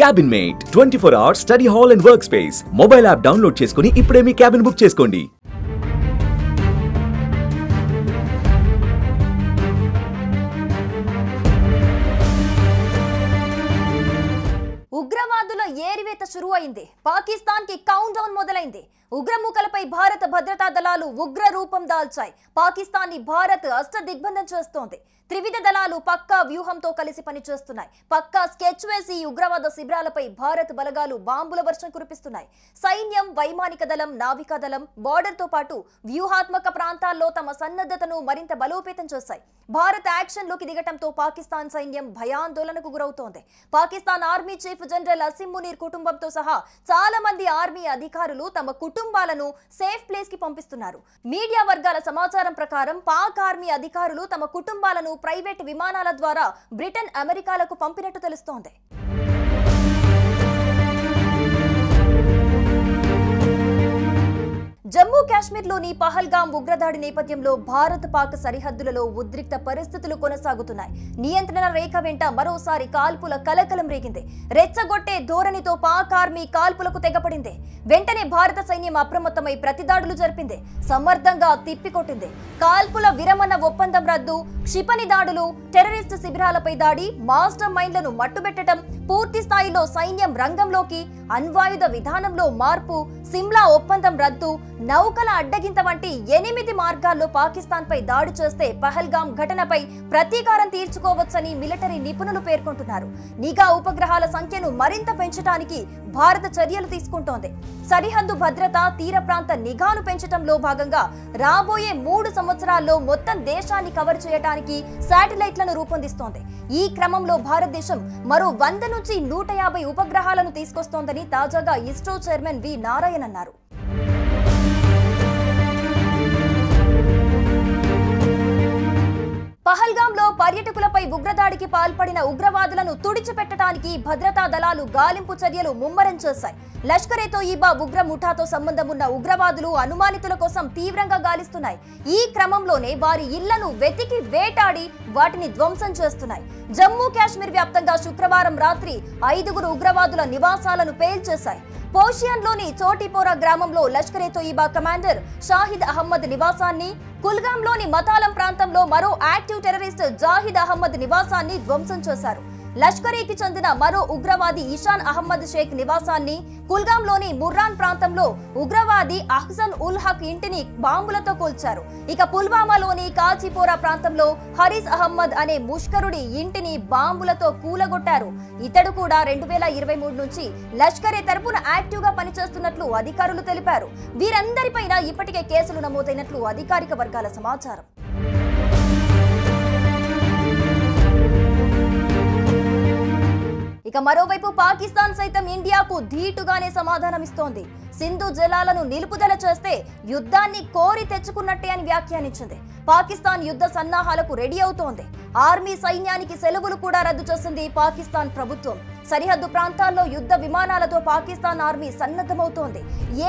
Cabin Mate 24-hour study hall and workspace. Mobile app download చేసుకొని ఇప్పుడే మీ cabin book చేసుకోండి. ఉగ్రవాదుల ఏరివేత షురు అయింది. పాకిస్తాన్ కి కౌంట్ డౌన్ మొదలైంది. ఉగ్రమూకలపై భారత భద్రతా దళాలు ఉగ్ర రూపం దాల్చాయి. పాకిస్తాన్ ని భారత్ అష్టదిగ్బంధం చేస్తోంది. త్రివిధ దళాలు పక్కా వ్యూహంతో కలిసి పనిచేస్తున్నాయి. పక్కా స్కెచ్ వేసి ఉగ్రవాద శిబిరాలపై భారత్ బలగాలు బాంబుల వర్షం కురిపిస్తున్నాయి. సైన్యం, వైమానిక దళం, నావికా దళం బార్డర్ తో పాటు వ్యూహాత్మక ప్రాంతాల్లో తమ సన్నద్ధతను మరింత బలోపేతం చేశాయి. భారత్ యాక్షన్ లోకి దిగటంతో పాకిస్తాన్ సైన్యం భయాందోళనకు గురవుతోంది. Pakistan army chief general Asim Munir కుటుంబంతో సహా చాలా మంది ఆర్మీ అధికారులు తమ కుటుంబాలను సేఫ్ ప్లేస్ కి పంపిస్తున్నారు. మీడియా వర్గాల సమాచారం ప్రకారం పాక్ ఆర్మీ అధికారులు తమ కుటుంబాలను ప్రైవేట్ విమానాల ద్వారా బ్రిటన్, అమెరికాలకు పంపినట్టు తెలుస్తోంది. జమ్మూ కాశ్మీర్లోని పహల్గామ్ ఉగ్రదాడి నేపథ్యంలో భారత్ పాక్ సరిహద్దులలో ఉద్రిక్త పరిస్థితులు కొనసాగుతున్నాయి. నియంత్రణ రేఖ వెంట మరోసారి కాల్పుల కలకలం రేగింది. రెచ్చగొట్టే ధోరణితో పాక్ ఆర్మీ కాల్పులకు తెగపడింది. వెంటనే భారత సైన్యం అప్రమత్తమై ప్రతిదాడులు జరిపింది. సమర్థంగా తిప్పికొట్టింది. కాల్పుల విరమణ ఒప్పందం రద్దు, క్షిపణి దాడులు, టెర్రరిస్టు శిబిరాలపై దాడి, మాస్టర్ మైండ్లను మట్టుబెట్టడం, పూర్తి స్థాయిలో సైన్యం రంగంలోకి, అణ్వాయుధ విధానంలో మార్పు, సిమ్లా ఒప్పందం రద్దు, నౌకల అడ్డగింత వంటి 8 మార్గాల్లో పాకిస్తాన్ పై దాడి చేస్తే పహల్గామ్ ఘటనపై ప్రతీకారం తీర్చుకోవచ్చని మిలిటరీ నిపుణులు పేర్కొంటున్నారు. నిఘా ఉపగ్రహాల సంఖ్యను మరింత పెంచడానికి భారత చర్యలు తీసుకుంటోంది. సరిహద్దు భద్రత, తీర ప్రాంత నిఘాను పెంచడంలో భాగంగా రాబోయే 3 సంవత్సరాల్లో మొత్తం దేశాన్ని కవర్ చేయడానికి శాటిలైట్లను రూపొందిస్తోంది. ఈ క్రమంలో భారతదేశం మరో 100 నుంచి 150 ఉపగ్రహాలను తీసుకొస్తోందని తాజాగా ఇస్రో చైర్మన్ వి నారాయణ్ అన్నారు. పహల్గాంలో పర్యాటకులపై ఉగ్రదాడికి పాల్పడిన ఉగ్రవాదులను తుడిచిపెట్టడానికి భద్రతా దళాలు గాలింపు చర్యలు ముమ్మరం చేశాయి. లష్కరే తోయిబా ఉగ్ర ముఠాతో సంబంధం ఉన్న ఉగ్రవాదులు అనుమానితుల కోసం తీవ్రంగా గాలిస్తున్నాయి. ఈ క్రమంలోనే వారి ఇళ్లను వెతికి వేటాడి వాటిని ధ్వంసం చేస్తున్నాయి. జమ్మూ కాశ్మీర్ వ్యాప్తంగా శుక్రవారం రాత్రి 5 ఉగ్రవాదుల నివాసాలను పేల్చేశాయి. పోషియాన్లోని చోటిపోరా గ్రామంలో లష్కరే తోయిబా కమాండర్ షాహిద్ అహ్మద్ నివాసాన్ని, కుల్గాంలోని మతాలం ప్రాంతంలో మరో యాక్టివ్ టెర్రరిస్ట్ జాహిద్ అహ్మద్ నివాసాన్ని ధ్వంసం చేశారు. లష్కరేకి చెందిన మరో ఉగ్రవాది ఇషాన్ అహ్మద్ షేక్ నివాసాన్ని, కుల్గాంలోని ముర్రాన్ ప్రాంతంలో ఉగ్రవాది అహ్సన్ ఉల్ హక్ ఇంటిని బాంబులతో కూల్చారు. ఇక పుల్వామాలోని కాచిపోరా ప్రాంతంలో హరీస్ అహ్మద్ అనే ముష్కరుడి ఇంటిని బాంబులతో కూలగొట్టారు. ఇతడు కూడా 2023 నుంచి లష్కరే తరపున యాక్టివ్ గా పనిచేస్తున్నట్లు అధికారులు తెలిపారు. వీరందరిపైన ఇప్పటికే కేసులు నమోదైనట్లు అధికారిక వర్గాల సమాచారం. ఇక మరోవైపు పాకిస్తాన్ సైతం ఇండియాకు ధీటుగానే సమాధానమిస్తోంది. సింధు జలాలను నిలుపుదల చేస్తే యుద్ధాన్ని కోరి తెచ్చుకున్నట్టే అని వ్యాఖ్యానించింది. పాకిస్తాన్ యుద్ధ సన్నాహాలకు రెడీ అవుతోంది. ఆర్మీ సైన్యానికి సెలవులు కూడా రద్దు చేసింది పాకిస్తాన్ ప్రభుత్వం. సరిహద్దు ప్రాంతాల్లో యుద్ధ విమానాలతో పాకిస్తాన్ ఆర్మీ సన్నద్ధమవుతోంది.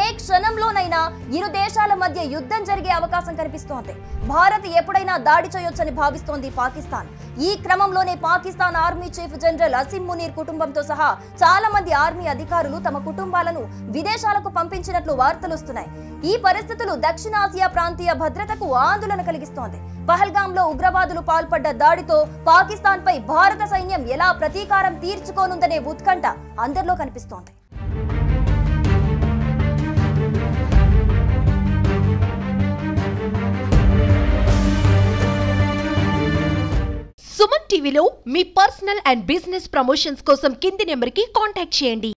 ఏ క్షణంలోనైనా ఇరు దేశాల మధ్య యుద్ధం జరిగే అవకాశం కనిపిస్తోంది. భారత్ ఎప్పుడైనా దాడి చేయొచ్చని భావిస్తోంది పాకిస్తాన్. ఈ క్రమంలోనే Pakistan army chief general Asim Munir కుటుంబంతో సహా చాలా మంది ఆర్మీ అధికారులు తమ కుటుంబాలను విదేశాలకు పంపించినట్లు వార్తలు వస్తున్నాయి. ఈ పరిస్థితులు దక్షిణాసియా ప్రాంతీయ భద్రతకు ఆందోళన కలిగిస్తోంది. పహల్గాంలో ఉగ్రవాదులు పాల్పడ్డ దాడితో పాకిస్తాన్ పై భారత సైన్యం ఎలా ప్రతీకారం తీర్చుకోనుందనే ఉత్కంఠ అందరిలో కనిపిస్తోంది. సుమన్ టీవీలో మీ పర్సనల్ అండ్ బిజినెస్ ప్రమోషన్స్ కోసం కింది నెంబర్కి కాంటాక్ట్ చేయండి.